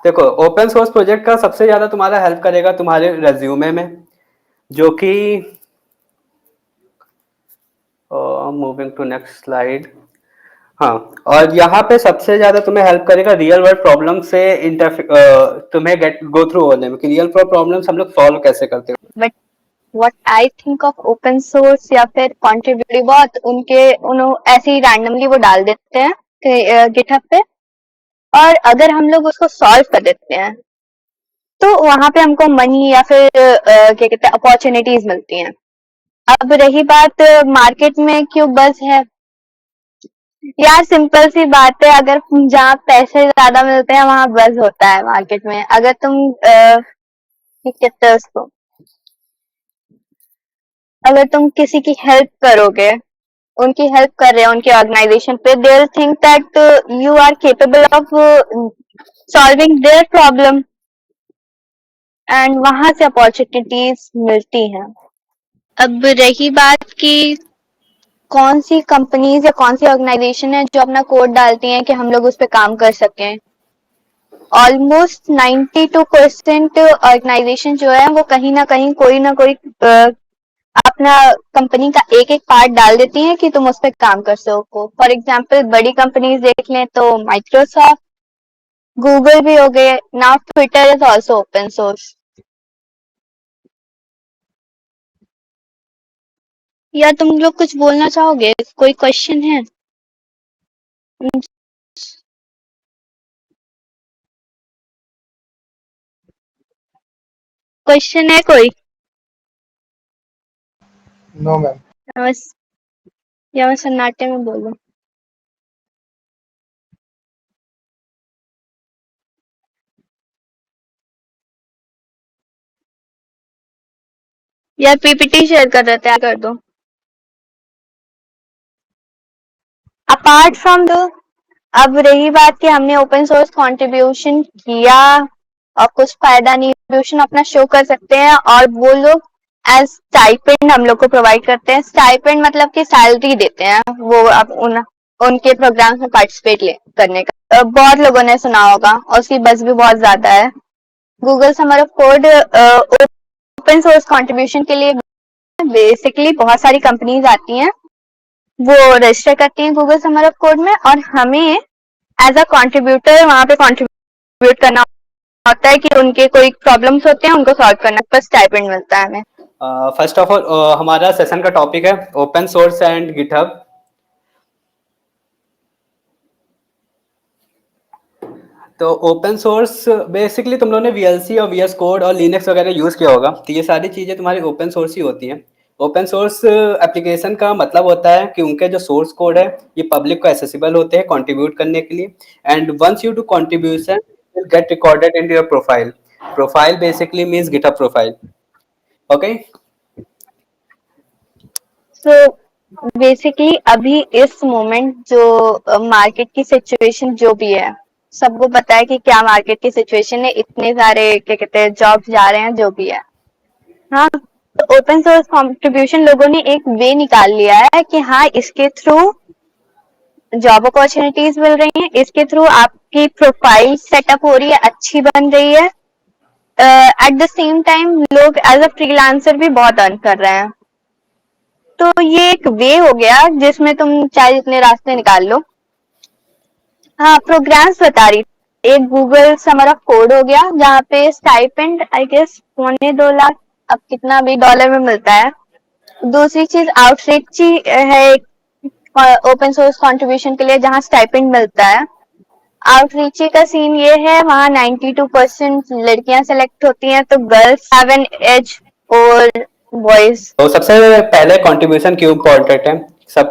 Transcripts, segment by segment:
देखो, open source project का सबसे ज़्यादा तुम्हारा हेल्प करेगा तुम्हारे रेज्यूमे में, जो कि मूविंग टू नेक्स्ट स्लाइड। हाँ, और यहाँ पे सबसे ज़्यादा तुम्हें हेल्प करेगा रियल वर्ल्ड प्रॉब्लम से तुम्हें गेट गो थ्रू होने में, कि रियल वर्ल्ड प्रॉब्लम्स हम लोग सॉल्व कैसे करते हो। But what I think of open source या फिर कॉन्ट्रीब्यूटिव बहुत ऐसे ही रैंडमली वो डाल देते हैं गिटहब पे, और अगर हम लोग उसको सॉल्व कर देते हैं तो वहां पे हमको मनी या फिर क्या कहते हैं अपॉर्चुनिटीज मिलती हैं। अब रही बात मार्केट में क्यों बस है, यार सिंपल सी बात है, अगर जहाँ पैसे ज्यादा मिलते हैं वहां बस होता है मार्केट में। अगर तुम क्या कहते हैं उसको, अगर तुम किसी की हेल्प करोगे, उनकी हेल्प कर रहे हो उनके ऑर्गेनाइजेशन पे, they will think that you are capable of solving their problem, and वहां से अपॉर्चुनिटीज मिलती हैं। अब रही बात कि कौन सी कंपनीज या कौन सी ऑर्गेनाइजेशन है जो अपना कोड डालती हैं कि हम लोग उस पर काम कर सकें, ऑलमोस्ट 92% ऑर्गेनाइजेशन जो है वो कहीं ना कोई अपना कंपनी का एक एक पार्ट डाल देती हैं कि तुम उस पर काम कर सको। फॉर एग्जाम्पल बड़ी कंपनीज देख लें तो माइक्रोसॉफ्ट, गूगल भी हो गए, now Twitter is also open source. या तुम लोग कुछ बोलना चाहोगे, कोई क्वेश्चन है? क्वेश्चन है कोई? No ma'am. या मैं सन्नाटे में बोलूं? या पीपीटी शेयर कर देते हैं, कर दो। अपार्ट फ्रॉम द, अब रही बात कि हमने ओपन सोर्स कंट्रीब्यूशन किया और कुछ फायदा नहीं, कंट्रीब्यूशन अपना शो कर सकते हैं और वो लोग एज स्टाइपेंड हम लोग को प्रोवाइड करते हैं। स्टाइपेंड मतलब कि सैलरी देते हैं वो अब उनके प्रोग्राम में पार्टिसिपेट करने का। बहुत लोगों ने सुना होगा और उसकी बस भी बहुत ज्यादा है। Google summer of code open source contribution के लिए बेसिकली बहुत सारी कंपनीज आती हैं, वो रजिस्टर करती हैं गूगल समर ऑफ कोड में, और हमें एज अ कंट्रीब्यूटर वहां पे कंट्रीब्यूट करना होता है कि उनके कोई प्रॉब्लम्स होते हैं उनको सॉल्व करना पर स्टाइपेंड मिलता है हमें। फर्स्ट ऑफ ऑल हमारा सेशन का टॉपिक है ओपन सोर्स एंड गिटहब। तो ओपन सोर्स बेसिकली तुम लोगों ने वीएलसी और वीएस कोड और लिनक्स वगैरह यूज़ किया होगा, तो ये सारी चीज़ें तुम्हारी ओपन सोर्स ही होती हैं। ओपन सोर्स एप्लीकेशन का मतलब होता है कि उनके जो सोर्स कोड है ये पब्लिक को एक्सेसिबल होते हैं कंट्रीब्यूट करने के लिए, and once you do contribution will get recorded in your profile. Profile basically means GitHub profile. Okay, so basically अभी इस मोमेंट जो मार्केट की सिचुएशन जो भी है, सबको पता है कि क्या मार्केट की सिचुएशन है, इतने सारे क्या कहते हैं जॉब्स जा रहे हैं जो भी है। हाँ, तो ओपन सोर्स कंट्रीब्यूशन लोगों ने एक वे निकाल लिया है कि हाँ इसके थ्रू जॉब अपॉर्चुनिटीज मिल रही हैं, इसके थ्रू आपकी प्रोफाइल सेटअप हो रही है, अच्छी बन रही है, एट द सेम टाइम लोग एज अ फ्रीलांसर भी बहुत अर्न कर रहे हैं। तो ये एक वे हो गया जिसमें तुम चाहे जितने रास्ते निकाल लो। हाँ, प्रोग्राम्स बता रही, एक गूगल समर ऑफ कोड हो गया जहाँ पे स्टाइपेंड आई गेस 2.25 लाख, अब कितना भी डॉलर में मिलता है। दूसरी चीज आउटरीच है ओपन सोर्स कंट्रीब्यूशन के लिए जहाँ स्टाइपेंड मिलता है। आउटरीच का सीन ये है, वहाँ 92% लड़कियां सेलेक्ट होती हैं, तो गर्ल्स हैव एन एज और बॉयज। तो सबसे पहले कंट्रीब्यूशन क्यों इम्पोर्टेंट है। सब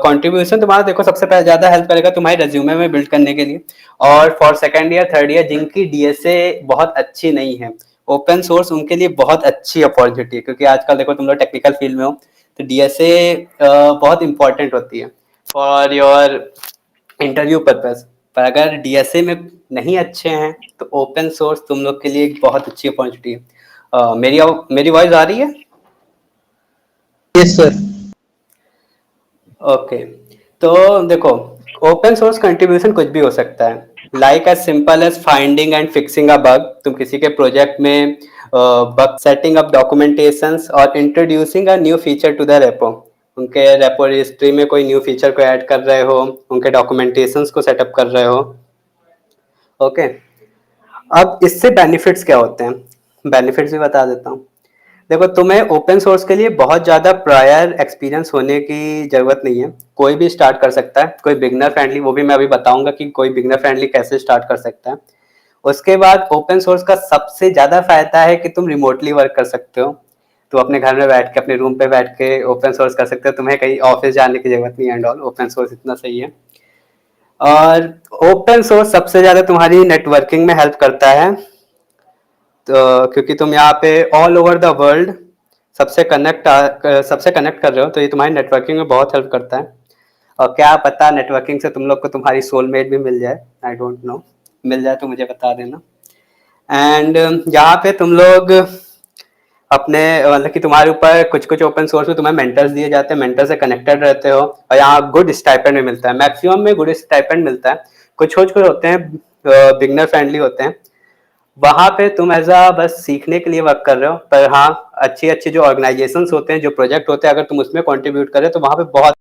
कंट्रीब्यूशन तुम्हारा देखो सबसे पहले ज़्यादा हेल्प करेगा तुम्हारे रेज्यूमे में बिल्ड करने के लिए, और for second year third year जिनकी डीएसए बहुत अच्छी नहीं है, ओपन सोर्स उनके लिए बहुत अच्छी अपॉर्चुनिटी है, क्योंकि आजकल देखो तुम लोग टेक्निकल फील्ड में हो तो डीएसए बहुत इंपॉर्टेंट होती है फॉर योर इंटरव्यू पर्पज। पर अगर डीएसए में नहीं अच्छे हैं तो ओपन सोर्स तुम लोग के लिए एक बहुत अच्छी अपॉर्चुनिटी है। मेरी वॉइस आ रही है? Yes sir. ओके, तो देखो ओपन सोर्स कंट्रीब्यूशन कुछ भी हो सकता है, like as simple as finding and fixing a bug, तुम किसी के प्रोजेक्ट में बग सेटिंग अप डॉक्यूमेंटेशंस और introducing a new feature to the repo, उनके रेपो रजिस्ट्री में कोई न्यू फीचर को ऐड कर रहे हो, उनके डॉक्यूमेंटेशंस को सेटअप कर रहे हो। ओके, अब इससे बेनिफिट्स क्या होते हैं, बेनिफिट्स भी बता देता हूँ। देखो, तुम्हें ओपन सोर्स के लिए बहुत ज़्यादा प्रायर एक्सपीरियंस होने की ज़रूरत नहीं है, कोई भी स्टार्ट कर सकता है, कोई बिगनर फ्रेंडली, वो भी मैं अभी बताऊंगा कि कोई बिगनर फ्रेंडली कैसे स्टार्ट कर सकता है। उसके बाद ओपन सोर्स का सबसे ज़्यादा फायदा है कि तुम रिमोटली वर्क कर सकते हो, तो अपने घर में बैठ के, अपने रूम पे बैठ के ओपन सोर्स कर सकते हो, तुम्हें कहीं ऑफिस जाने की जरूरत नहीं है एंड ऑल, ओपन सोर्स इतना सही है। और ओपन सोर्स सबसे ज़्यादा तुम्हारी नेटवर्किंग में हेल्प करता है, तो क्योंकि तुम यहाँ पे ऑल ओवर द वर्ल्ड सबसे कनेक्ट कर रहे हो, तो ये तुम्हारी नेटवर्किंग में बहुत हेल्प करता है। और क्या पता नेटवर्किंग से तुम लोग को तुम्हारी सोलमेट भी मिल जाए, आई डोंट नो, मिल जाए तो मुझे बता देना। एंड यहाँ पे तुम लोग अपने मतलब कि तुम्हारे ऊपर कुछ कुछ ओपन सोर्स में तुम्हें मेंटर्स दिए जाते हैं, मेंटर से कनेक्टेड रहते हो, और यहाँ गुड स्टाइपेंड भी मिलता है, मैक्सिमम में गुड स्टाइपेंड मिलता है। कुछ कुछ होते हैं बिगनर फ्रेंडली होते हैं, वहां पे तुम एज अ बस सीखने के लिए वर्क कर रहे हो, पर हाँ अच्छी अच्छी जो ऑर्गेनाइजेशंस होते हैं, जो प्रोजेक्ट होते हैं, अगर तुम उसमें कंट्रीब्यूट करें तो वहां पे बहुत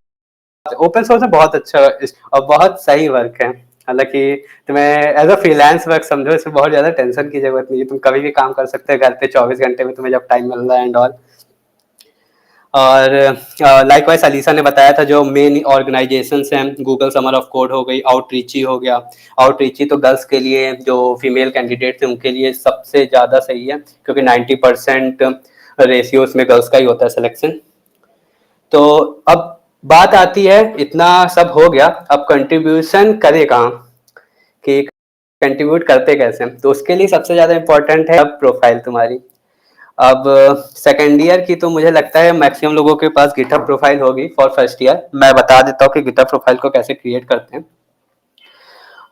ओपन सोर्स में बहुत अच्छा और बहुत सही वर्क है। हालांकि तुम्हें एज अ फ्रीलांस वर्क समझो, इसमें बहुत ज्यादा टेंशन की जरूरत नहीं है, तुम कभी भी काम कर सकते हो घर पे 24 घंटे में, तुम्हें जब टाइम मिल रहा है एंड ऑल। और लाइक वाइज अलीसा ने बताया था, जो मेन ऑर्गेनाइजेशंस हैं, गूगल समर ऑफ कोड हो गई, आउटरीची हो गया। आउटरीची तो गर्ल्स के लिए, जो फीमेल कैंडिडेट्स हैं उनके लिए सबसे ज़्यादा सही है, क्योंकि 90% रेशियो उसमें गर्ल्स का ही होता है सिलेक्शन। तो अब बात आती है, इतना सब हो गया, अब कंट्रीब्यूशन करे कहाँ, कि कंट्रीब्यूट करते कैसे, तो उसके लिए सबसे ज़्यादा इंपॉर्टेंट है प्रोफाइल तुम्हारी। अब सेकेंड ईयर की तो मुझे लगता है मैक्सिमम लोगों के पास गिटहब प्रोफाइल होगी फॉर फर्स्ट ईयर, मैं बता देता हूँ कि गिटहब प्रोफाइल को कैसे क्रिएट करते हैं।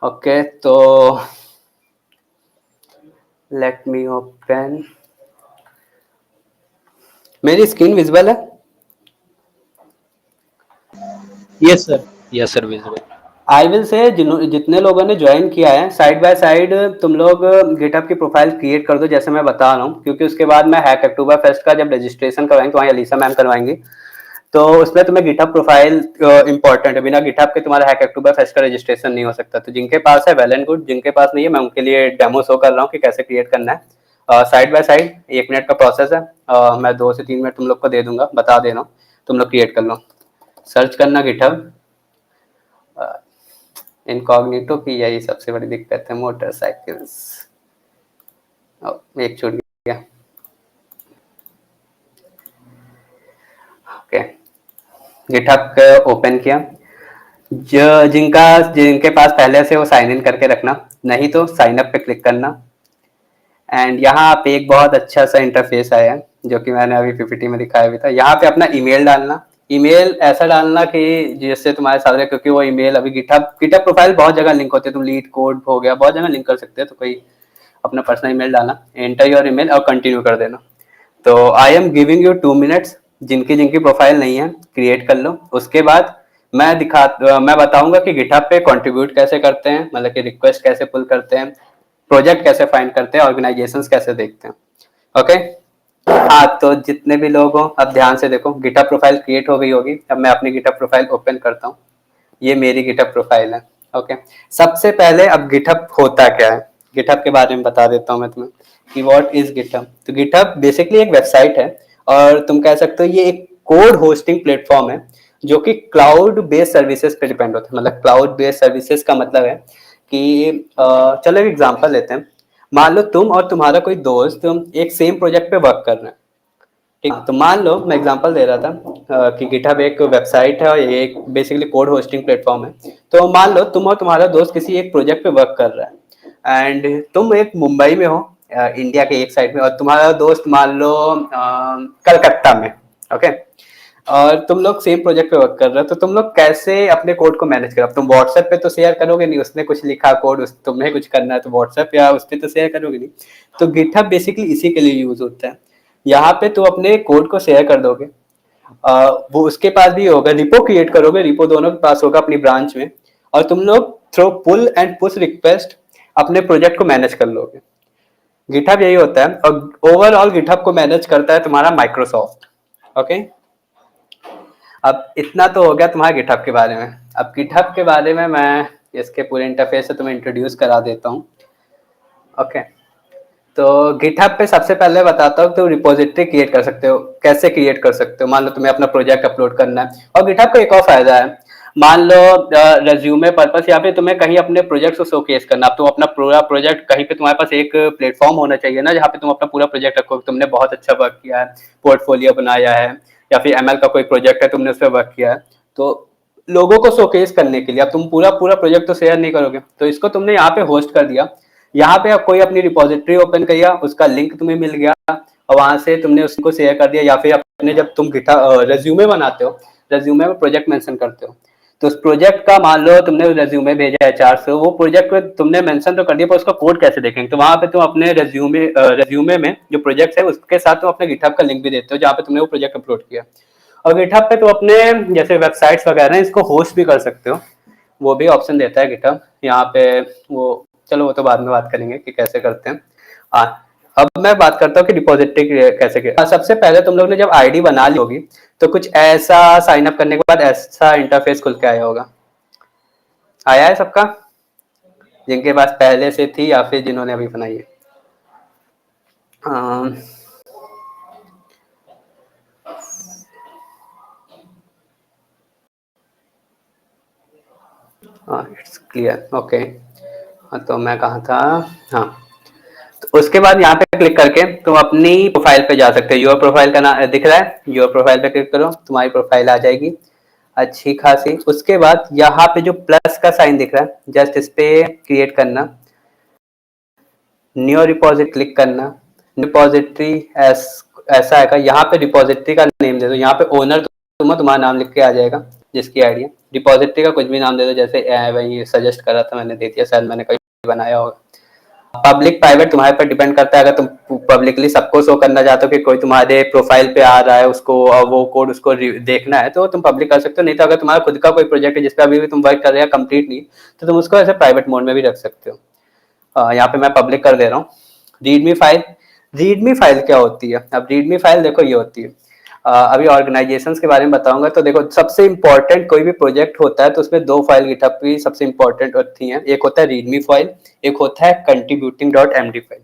ओके, तो लेट मी ओपन, मेरी स्क्रीन विजिबल है? Yes sir, yes sir, visible. I will say जितने लोगों ने ज्वाइन किया है, साइड बाय साइड तुम लोग गिटहब की प्रोफाइल क्रिएट कर दो, जैसे मैं बता रहा हूँ, क्योंकि उसके बाद मैं हैक अक्टूबर फेस्ट का जब रजिस्ट्रेशन करवाएंगे तो वहीं अलीसा मैम करवाएंगी, तो उसमें तुम्हें गिटहब प्रोफाइल इंपॉर्टेंट है, बिना गिटहब के तुम्हारा हैक अक्टूबर फेस्ट का रजिस्ट्रेशन नहीं हो सकता। तो जिनके पास है वेल एंड गुड, जिनके पास नहीं है मैं उनके लिए डेमो शो कर रहा हूँ कि कैसे क्रिएट करना है। साइड बाय साइड 1 मिनट का प्रोसेस है, मैं 2 से 3 मिनट तुम लोग को दे दूंगा, बता दे रहा हूँ, तुम लोग क्रिएट कर लो। सर्च करना गिटहब इनकॉग्निटो की, यही सबसे बड़ी दिक्कत है, मोटरसाइकिल्स, एक छूट गया। ओके, गिटहब ओपन किया, जो जिनके पास पहले से वो साइन इन करके रखना, नहीं तो साइन अप पे क्लिक करना। एंड यहाँ पे एक बहुत अच्छा सा इंटरफेस आया है, जो कि मैंने अभी पीपीटी में दिखाया भी था। यहाँ पे अपना ईमेल डालना, ईमेल ऐसा डालना कि जिससे तुम्हारे सारे, क्योंकि वो ईमेल अभी गिटहब प्रोफाइल बहुत जगह लिंक होते हैं, तुम लीड कोड हो गया, बहुत जगह लिंक कर सकते हैं, तो कोई अपना पर्सनल ईमेल डालना, एंटर योर ईमेल और कंटिन्यू कर देना। तो I am giving you 2 minutes, जिनकी जिनकी प्रोफाइल नहीं है क्रिएट कर लो। उसके बाद मैं बताऊंगा कि गिटहब पे कंट्रीब्यूट कैसे करते हैं, मतलब कि रिक्वेस्ट कैसे पुल करते हैं, प्रोजेक्ट कैसे फाइंड करते हैं, ऑर्गेनाइजेशंस कैसे देखते हैं। ओके, हाँ, तो जितने भी लोग हो अब ध्यान से देखो, गिटहब प्रोफाइल क्रिएट हो गई होगी। अब मैं अपनी गिटहब प्रोफाइल ओपन करता हूँ, ये मेरी गिटहब प्रोफाइल है। ओके, सबसे पहले अब गिटहब होता क्या है, गिटहब के बारे में बता देता हूँ मैं तुम्हें कि व्हाट इज गिटहब। तो गिटहब बेसिकली एक वेबसाइट है, और तुम कह सकते हो ये एक कोड होस्टिंग प्लेटफॉर्म है, जो कि क्लाउड बेस्ड सर्विसेज पे डिपेंड होता है। मतलब क्लाउड बेस्ड सर्विसेज का मतलब है कि चलो एक एग्जांपल लेते हैं। मान लो तुम और तुम्हारा कोई दोस्त एक सेम प्रोजेक्ट पे वर्क कर रहे हैं, ठीक। तो मान लो मैं एग्जांपल दे रहा था कि गिटहब एक वेबसाइट है और ये एक बेसिकली कोड होस्टिंग प्लेटफॉर्म है। तो मान लो तुम और तुम्हारा दोस्त किसी एक प्रोजेक्ट पे वर्क कर रहा है, एंड तुम एक मुंबई में हो, इंडिया के एक साइड में, और तुम्हारा दोस्त मान लो कलकत्ता में। ओके, और तुम लोग सेम प्रोजेक्ट पे वर्क कर रहे हो, तो तुम लोग कैसे अपने कोड को मैनेज करो? तुम व्हाट्सएप पे तो शेयर करोगे नहीं, उसने कुछ लिखा कोड, तुम्हें कुछ करना है तो व्हाट्सएप या उस पर तो शेयर करोगे नहीं। तो गिटहब बेसिकली इसी के लिए यूज होता है। यहाँ पे तुम अपने कोड को शेयर कर दोगे, वो उसके पास भी होगा, रिपो क्रिएट करोगे, रिपो दोनों के पास होगा अपनी ब्रांच में, और तुम लोग through pull and push request अपने प्रोजेक्ट को मैनेज कर लोगे। गिटहब यही होता है, और ओवरऑल गिटहब को मैनेज करता है तुम्हारा माइक्रोसॉफ्ट। ओके, अब इतना तो हो गया तुम्हारे गिटहब के बारे में। अब गिटहब के बारे में मैं इसके पूरे इंटरफेस से तुम्हें इंट्रोड्यूस करा देता हूँ। ओके, तो गिटहब पे सबसे पहले बताता हूँ, तो रिपोजिटरी क्रिएट कर सकते हो। कैसे क्रिएट कर सकते हो? मान लो तुम्हें अपना प्रोजेक्ट अपलोड करना है, और गिटहब का एक और फायदा है, मान लो रेज्यूमे पर्पस या फिर तुम्हें कहीं अपने प्रोजेक्ट को शोकेस करना। अब तुम अपना पूरा प्रोजेक्ट कहीं पे, तुम्हारे पास एक प्लेटफॉर्म होना चाहिए ना, जहाँ पे तुम अपना पूरा प्रोजेक्ट रखो, तुमने बहुत अच्छा वर्क किया है, पोर्टफोलियो बनाया है, या फिर एमएल का कोई प्रोजेक्ट है तुमने उस पर वर्क किया है, तो लोगों को शोकेस करने के लिए। अब तुम पूरा पूरा प्रोजेक्ट तो शेयर नहीं करोगे, तो इसको तुमने यहाँ पे होस्ट कर दिया। यहाँ पे अब कोई अपनी रिपोजिटरी ओपन किया, उसका लिंक तुम्हें मिल गया, और वहां से तुमने उसको शेयर कर दिया। या फिर अपने जब तुम रेज्यूमे बनाते हो, रेज्यूमे में प्रोजेक्ट मेंशन करते हो, तो उस प्रोजेक्ट का मान लो तुमने रेज्यूमे भेजा एचआर से, वो प्रोजेक्ट में तुमने मेंशन तो कर दिया, पर उसका कोड कैसे देखेंगे? तो वहां पे तुम अपने रेज्यूमे में जो प्रोजेक्ट है उसके साथ तुम अपने गिटहब का लिंक भी देते हो, जहाँ पे तुमने वो प्रोजेक्ट अपलोड किया। और गिटहब पे तुम अपने जैसे वेबसाइट्स वगैरह इसको होस्ट भी कर सकते हो, वो भी ऑप्शन देता है गिटहब यहाँ पे। वो चलो वो तो बाद में बात करेंगे कि कैसे करते हैं। अब मैं बात करता हूँ कि डिपॉजिटरी कैसे किया। सबसे पहले तुम लोग ने जब आईडी बना ली होगी, तो कुछ ऐसा साइन अप करने के बाद ऐसा इंटरफेस खुल के आया होगा। आया है सबका, जिनके पास पहले से थी या फिर जिन्होंने अभी बनाई है? It's clear. ओके, तो मैं कहाँ था? हाँ, तो उसके बाद यहाँ पे क्लिक करके तुम अपनी प्रोफाइल पे जा सकते हो। योर प्रोफाइल का नाम दिख रहा है, योर प्रोफाइल पे क्लिक करो, तुम्हारी प्रोफाइल आ जाएगी अच्छी खासी। उसके बाद यहाँ पे जो प्लस का साइन दिख रहा है, जस्ट इस पे क्रिएट करना, न्यू रिपोजिटरी क्लिक करना। रिपोजिटरी ऐसा आएगा, यहाँ पे रिपोजिटरी का नेम दे दो। यहाँ पे ओनर तुम्हारा नाम लिख के आ जाएगा, जिसकी आईडी है। रिपोजिटरी का कुछ भी नाम दे दो, जैसे वही सजेस्ट करा था मैंने, दे दिया, शायद मैंने कहीं बनाया होगा। पब्लिक प्राइवेट तुम्हारे पर डिपेंड करता है। अगर तुम पब्लिकली सबको शो करना चाहते हो कि कोई तुम्हारे प्रोफाइल पे आ रहा है, उसको वो कोड उसको देखना है, तो तुम पब्लिक कर सकते हो। नहीं तो अगर तुम्हारा खुद का कोई प्रोजेक्ट है जिसपे अभी भी तुम वर्क कर रहे हो कंप्लीट नहीं, तो तुम उसको ऐसे प्राइवेट मोड में भी रख सकते हो। यहाँ पे मैं पब्लिक कर दे रहा हूँ। रीडमी फाइल, रीडमी फाइल क्या होती है? अब रीडमी फाइल देखो ये होती है, अभी ऑर्गेनाइजेशंस के बारे में बताऊंगा। तो देखो, सबसे इंपॉर्टेंट कोई भी प्रोजेक्ट होता है तो उसमें दो फाइल गिटहब की सबसे इंपॉर्टेंट होती हैं। एक होता है रीडमी फाइल, एक होता है contributing dot MD file.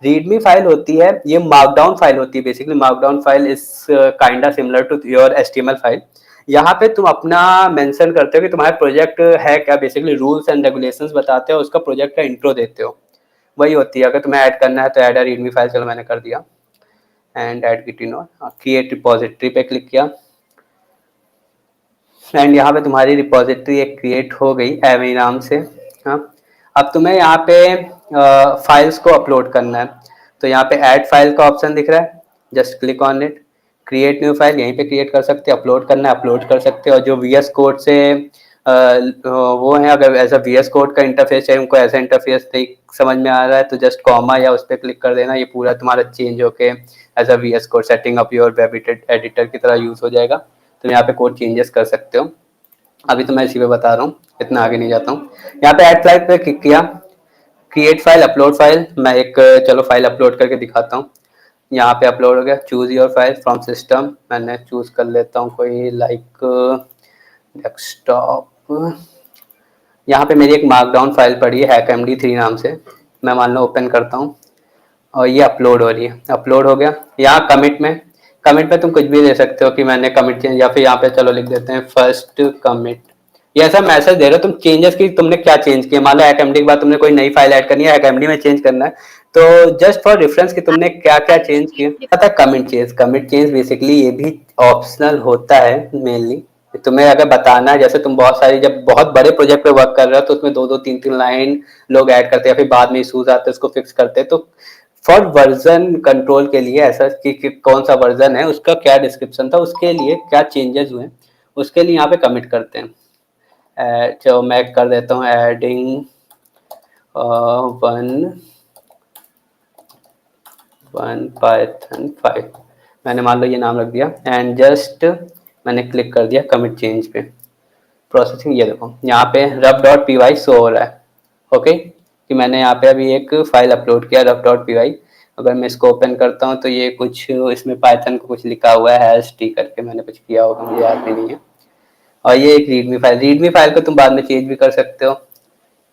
README file होती है, ये मार्कडाउन फाइल होती है। Basically markdown file is kinda similar to your HTML file. यहाँ पे तुम अपना मेंशन करते हो कि तुम्हारा प्रोजेक्ट है क्या, बेसिकली रूल्स एंड रेगुलेशंस बताते हो, उसका प्रोजेक्ट का इंट्रो देते हो, वही होती है। अगर तुम्हें ऐड करना है तो ऐड अ रीडमी फाइल, चलो मैंने कर दिया। एंड ऐड गिटिनो, क्रिएट रिपोजिटरी पे क्लिक किया, एंड यहाँ पे तुम्हारी रिपोजिटरी एक क्रिएट हो गई एवी नाम से। हाँ, अब तुम्हें यहाँ पे फाइल्स को अपलोड करना है, तो यहाँ पे ऐड फाइल का ऑप्शन दिख रहा है, just click on it. Create new file यहीं पे क्रिएट कर सकते हो, अपलोड करना है अपलोड कर सकते हो। और जो वीएस कोड से वो है, अगर ऐसा वीएस कोड का इंटरफेस है, उनको ऐसा इंटरफेस नहीं समझ में आ रहा है, तो जस्ट कॉमा या उस पर क्लिक कर देना, ये पूरा तुम्हारा चेंज होके as a VS code setting up your web editor की तरह यूज हो जाएगा। तो यहाँ पे कोड चेंजेस कर सकते हो। अभी तो मैं इसी पे बता रहा हूँ, इतना आगे नहीं जाता हूँ। यहाँ पे ऐड फाइल पे क्लिक किया, क्रिएट फाइल, अपलोड फाइल। मैं एक चलो फाइल अपलोड करके दिखाता हूँ। यहाँ पे अपलोड हो गया। Choose your file from system, मैंने चूज कर लेता हूँ कोई लाइक डेस्कटॉप। यहाँ पे मेरी एक मार्कडाउन फाइल पड़ी है hackmd3 नाम से, मैं मान लो ओपन करता हूँ, और ये अपलोड हो रही है। अपलोड हो गया। यहाँ कमिट में तुम कुछ भी दे सकते हो कि मैंने कमिट चेंज, या फिर यहाँ पे चलो लिख देते हैं फर्स्ट कमिट। ये ऐसा मैसेज दे रहे हो तुम चेंजेस की, तुमने क्या चेंज किया। मान लो hackmd के बाद तुमने कोई नई फाइल ऐड करनी है, hackmd में चेंज करना है, तो जस्ट फॉर रेफरेंस कि तुमने क्या क्या चेंज किया। पता है कमिट चेंज बेसिकली ये भी ऑप्शनल होता है मेनली। तुम्हें अगर बताना है, जैसे तुम बहुत सारी जब बहुत बड़े प्रोजेक्ट पे वर्क कर रहे हो, तो उसमें दो दो तीन तीन लाइन लोग ऐड करते हैं, फिर बाद में इशूज आते हैं उसको फिक्स करते हैं। तो फॉर वर्जन कंट्रोल के लिए ऐसा कि कौन सा वर्जन है, उसका क्या डिस्क्रिप्शन था, उसके लिए क्या चेंजेस हुए, उसके लिए यहाँ पे कमिट करते हैं। जो मैं कर देता हूँ एडिंग वन पाइथन 5, मैंने मान लो ये नाम रख दिया, एंड जस्ट मैंने क्लिक कर दिया कमिट चेंज पे। प्रोसेसिंग, ये देखो यहाँ पे rough dot P Y show हो रहा है, ओके, कि मैंने यहाँ पे अभी एक फाइल अपलोड किया रफ डॉट पी वाई। अगर मैं इसको ओपन करता हूँ तो ये कुछ इसमें पाइथन को कुछ लिखा हुआ है हैश टी करके, मैंने कुछ किया होगा, मुझे याद भी नहीं है। और ये एक रीडमी फाइल को तुम बाद में चेंज भी कर सकते हो,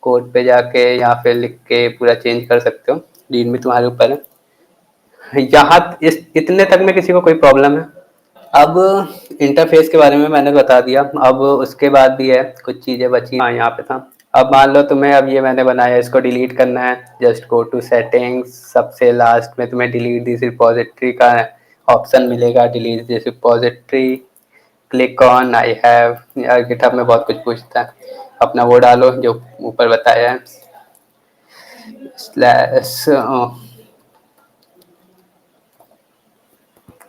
कोड पे जाके या फिर लिख के पूरा चेंज कर सकते हो, रीडमी तुम्हारे ऊपर है। यहाँ इस इतने तक में किसी को कोई प्रॉब्लम है? अब इंटरफेस के बारे में मैंने बता दिया, अब उसके बाद भी है कुछ चीज़ें बची। हाँ, यहाँ पे था। अब मान लो तुम्हें अब ये मैंने बनाया, इसको डिलीट करना है, जस्ट गो टू सेटिंग्स, सबसे लास्ट में तुम्हें डिलीट दिस रिपोजिटरी का ऑप्शन मिलेगा, delete this repository, click on I have. यार गिटहब में बहुत कुछ पूछता है, अपना वो डालो जो ऊपर बताया है, slash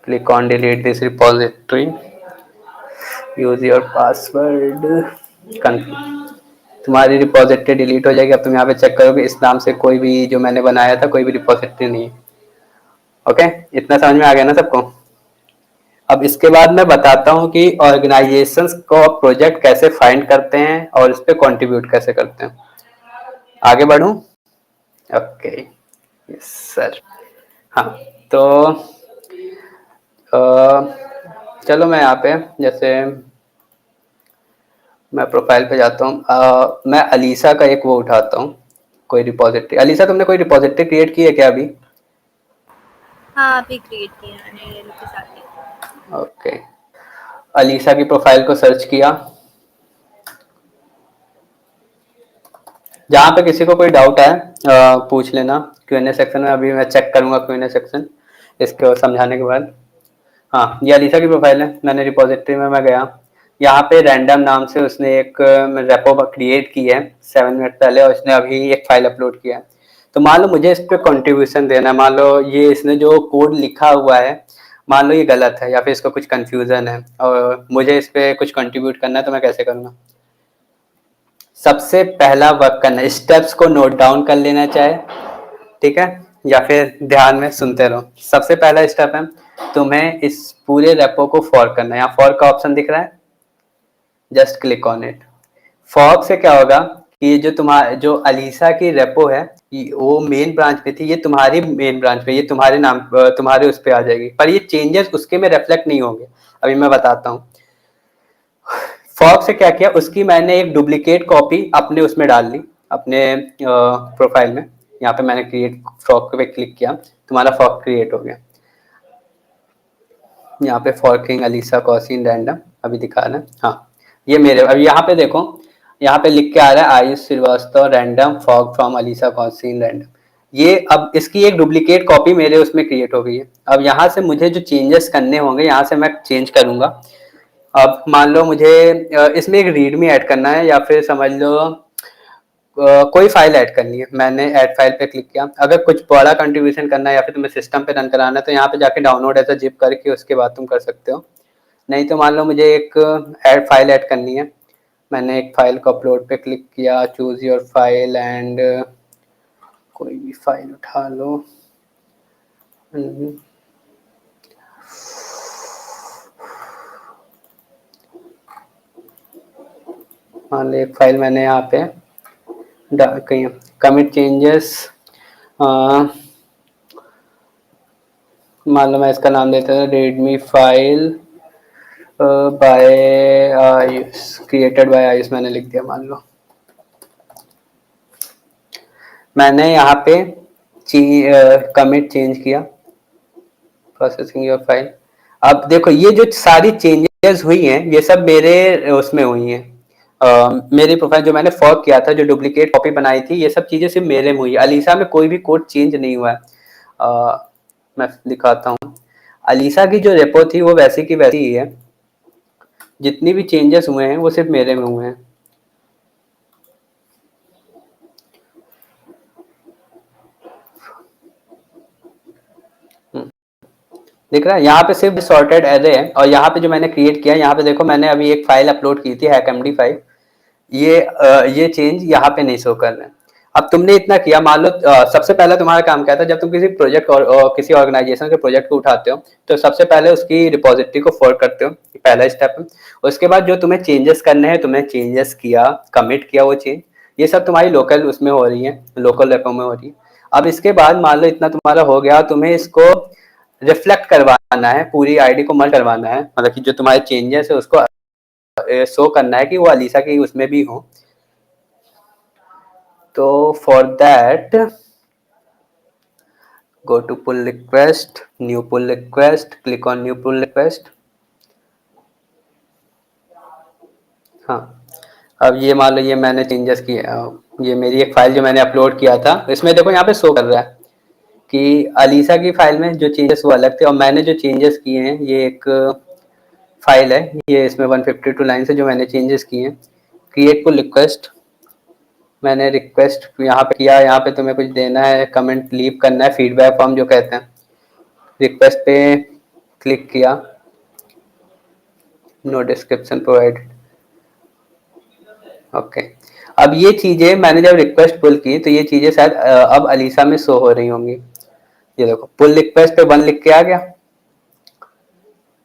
click on delete this repository, use your password, तुम्हारी रिपोजिटरी डिलीट हो जाएगी। अब तुम यहाँ पे चेक करोगे इस नाम से कोई भी जो मैंने बनाया था कोई भी रिपोजिटरी नहीं है। ओके, इतना समझ में आ गया ना सबको? अब इसके बाद मैं बताता हूँ कि ऑर्गेनाइजेशंस को प्रोजेक्ट कैसे फाइंड करते हैं और इस पे कंट्रीब्यूट कैसे करते हैं। आगे बढ़ूं? Okay, yes sir. हाँ, तो चलो मैं यहाँ पे जैसे मैं प्रोफाइल पे जाता हूँ, मैं अलीसा का एक वो उठाता हूँ, कोई रिपोजिटरी। अलीसा तुमने कोई रिपोजिटरी क्रिएट की है क्या अभी? हाँ, अभी क्रिएट किया मैंने, ये के साथ। ओके, अलीसा की प्रोफाइल को सर्च किया। जहाँ पे किसी को कोई डाउट है पूछ लेना Q&A सेक्शन में, अभी मैं चेक करूँगा Q&A सेक्शन इसको समझाने के बाद। हाँ, ये अलीसा की प्रोफाइल है, मैंने रिपोजिटरी में मैं गया, यहाँ पे रैंडम नाम से उसने एक रेपो क्रिएट की है 7 मिनट पहले, और उसने अभी एक फाइल अपलोड किया है। तो मान लो मुझे इस पर कंट्रीब्यूशन देना है, मान लो ये इसने जो कोड लिखा हुआ है मान लो ये गलत है या फिर इसको कुछ कंफ्यूजन है और मुझे इस पर कुछ कंट्रीब्यूट करना है, तो मैं कैसे करूँगा? सबसे पहला वर्क करना, स्टेप्स को नोट डाउन कर लेना चाहे, ठीक है, या फिर ध्यान में सुनते रहो। सबसे पहला स्टेप है तुम्हें इस पूरे रेपो को फॉर्क करना है। यहाँ फॉर्क का ऑप्शन दिख रहा है, just click on it. Fork से क्या होगा कि जो तुम्हारा जो अलीसा की रेपो है वो मेन ब्रांच पे थी, ये तुम्हारी मेन ब्रांच पे, ये तुम्हारे नाम तुम्हारे उस पे आ जाएगी, पर ये चेंजेस उसके में रिफ्लेक्ट नहीं होंगे। अभी मैं बताता हूँ। फॉर्क से क्या किया, उसकी मैंने एक डुप्लीकेट कॉपी अपने उसमें डाल ली, अपने प्रोफाइल में। यहाँ पे मैंने क्रिएट फॉर्क पे क्लिक किया, तुम्हारा फॉर्क क्रिएट हो गया। यहाँ पे फॉर्किंग अलीसा कौशिन रैंडम अभी दिखा रहा है। हाँ, ये मेरे अभी यहाँ पे देखो, यहाँ पे लिख के आ रहा है Ayush Srivastava random fork from अलीसा कौशिन रैंडम। ये अब इसकी एक डुप्लीकेट कॉपी मेरे उसमें क्रिएट हो गई है। अब यहाँ से मुझे जो चेंजेस करने होंगे यहाँ से मैं चेंज करूंगा। अब मान लो मुझे इसमें एक रीडमी ऐड करना है या फिर समझ लो कोई फाइल ऐड करनी है, मैंने ऐड फाइल पे क्लिक किया। अगर कुछ बड़ा कंट्रीब्यूशन करना है या फिर तुम्हें सिस्टम पे रन कराना है तो यहाँ पे जाके डाउनलोड एज अ जिप करके उसके बाद तुम कर सकते हो। नहीं तो मान लो मुझे एक ऐड फाइल ऐड करनी है, मैंने एक फाइल को अपलोड पे क्लिक किया, चूज योर फाइल एंड कोई भी फाइल उठा लो। मान लो एक फाइल मैंने यहाँ पे कहीं कमिट चेंजेस, मान लो मैं इसका नाम देता हूँ Redmi file by Ayush, created by Ayush मैंने लिख दिया। मान लो मैंने यहाँ पे कमिट चेंज किया, प्रोसेसिंग योर फाइल। अब देखो ये जो सारी चेंजेस हुई हैं ये सब मेरे उसमें हुई हैं, मेरे प्रोफाइल जो मैंने फॉर्क किया था, जो डुप्लीकेट कॉपी बनाई थी, ये सब चीजें सिर्फ मेरे में हुई है। अलीसा में कोई भी कोड चेंज नहीं हुआ है। मैं दिखाता हूँ, अलीसा की जो रेपो थी वो वैसी की वैसी ही है, जितनी भी चेंजेस हुए हैं वो सिर्फ मेरे में हुए हैं। दिख रहा है यहाँ पे सिर्फ सॉर्टेड एरे है, और यहाँ पे जो मैंने क्रिएट किया यहाँ पे देखो, मैंने अभी एक फाइल अपलोड की थी हैकमडी फाइल, ये चेंज यहाँ पे नहीं शो कर रहे हैं। अब तुमने इतना किया, मान लो सबसे पहले तुम्हारा काम क्या था, जब तुम किसी प्रोजेक्ट और किसी ऑर्गेनाइजेशन के प्रोजेक्ट को उठाते हो तो सबसे पहले उसकी रिपोजिटरी को फॉरवर्ड करते हो, पहला स्टेप है। उसके बाद जो तुम्हें चेंजेस करने हैं, तुमने चेंजेस किया, कमिट किया वो चेंज, ये सब तुम्हारी लोकल उसमें हो रही है, लोकल रेपो में हो रही है। अब इसके बाद मान लो इतना तुम्हारा हो गया, तुम्हें इसको रिफ्लेक्ट करवाना है, पूरी आईडी को मर्ज करवाना है, मतलब कि जो तुम्हारे चेंजेस है उसको शो करना है कि वो अलीसा की उसमें भी हो। तो for that go to pull request, new pull request, click on new pull request। हाँ, अब ये मान लो ये मैंने चेंजेस किए, ये मेरी एक फाइल जो मैंने अपलोड किया था, इसमें देखो यहाँ पे शो कर रहा है कि अलीसा की फाइल में जो चेंजेस वो अलग थे, और मैंने जो चेंजेस किए हैं ये एक फाइल है, ये इसमें 152 लाइन है जो मैंने चेंजेस किए हैं। क्रिएट पुल रिक्वेस्ट, मैंने रिक्वेस्ट यहाँ पे किया, यहाँ पे तुम्हें कुछ देना है, कमेंट लीव करना है, फीडबैक फॉर्म जो कहते हैं। रिक्वेस्ट पे क्लिक किया, नो डिस्क्रिप्शन प्रोवाइडेड, ओके। अब ये चीजें मैंने जब रिक्वेस्ट पुल की तो ये चीजें शायद अब अलीसा में शो हो रही होंगी। ये देखो पुल रिक्वेस्ट पे 1 लिख के आ गया,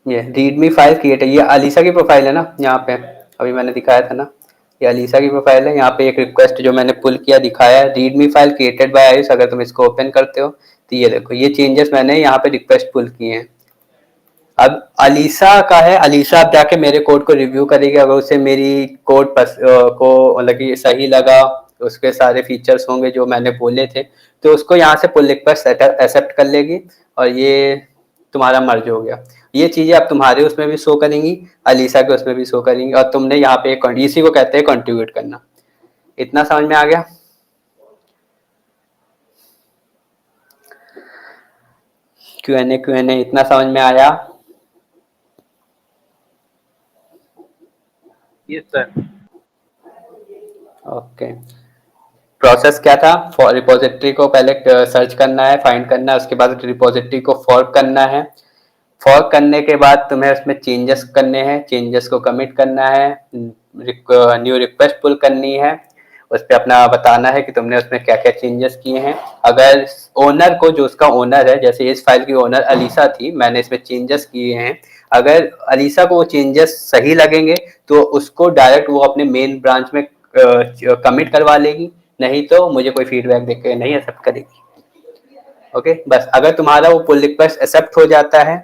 ये रीडमी फाइल क्रिएट है, ये अलीसा की प्रोफाइल है ना, यहाँ पे अभी मैंने दिखाया था ना, ये अलीसा की प्रोफाइल है। यहाँ पे एक रिक्वेस्ट जो मैंने पुल किया दिखाया है, readme file created by Ayush. अगर तुम इसको ओपन करते हो तो ये देखो ये चेंजेस मैंने यहाँ पे रिक्वेस्ट पुल किए हैं। अब अलीसा का है, अलीसा अब जाके मेरे कोड को रिव्यू करेगी, अगर उसे मेरी कोड को मतलब कि सही लगा, उसके सारे फीचर्स होंगे जो मैंने बोले थे, तो उसको यहाँ से पुल रिक्वेस्ट एक्सेप्ट कर लेगी और ये तुम्हारा मर्ज हो गया। ये चीजें अब तुम्हारे उसमें भी शो करेंगी, अलीसा के उसमें भी शो करेंगी, और तुमने यहाँ पे इसी को कहते हैं कंट्रीब्यूट करना। इतना समझ में आ गया? क्यूएनए इतना समझ में आया? Yes sir. ओके, प्रोसेस क्या था? रिपोजिटरी को पहले सर्च करना है, फाइंड करना है, उसके बाद रिपोजिटरी को फॉर्क करना है। फॉर्क करने के बाद तुम्हें उसमें चेंजेस करने हैं, चेंजेस को कमिट करना है, न्यू रिक्वेस्ट पुल करनी है, उस पर अपना बताना है कि तुमने उसमें क्या क्या चेंजेस किए हैं। अगर ओनर को, जो उसका ओनर है, जैसे इस फाइल की ओनर अलीसा थी, मैंने इसमें चेंजेस किए हैं, अगर अलीसा को वो चेंजेस सही लगेंगे तो उसको डायरेक्ट वो अपने मेन ब्रांच में कमिट करवा लेगी, नहीं तो मुझे कोई फीडबैक देके नहीं एक्सेप्ट करेगी। ओके, बस अगर तुम्हारा वो पुल रिक्वेस्ट एक्सेप्ट हो जाता है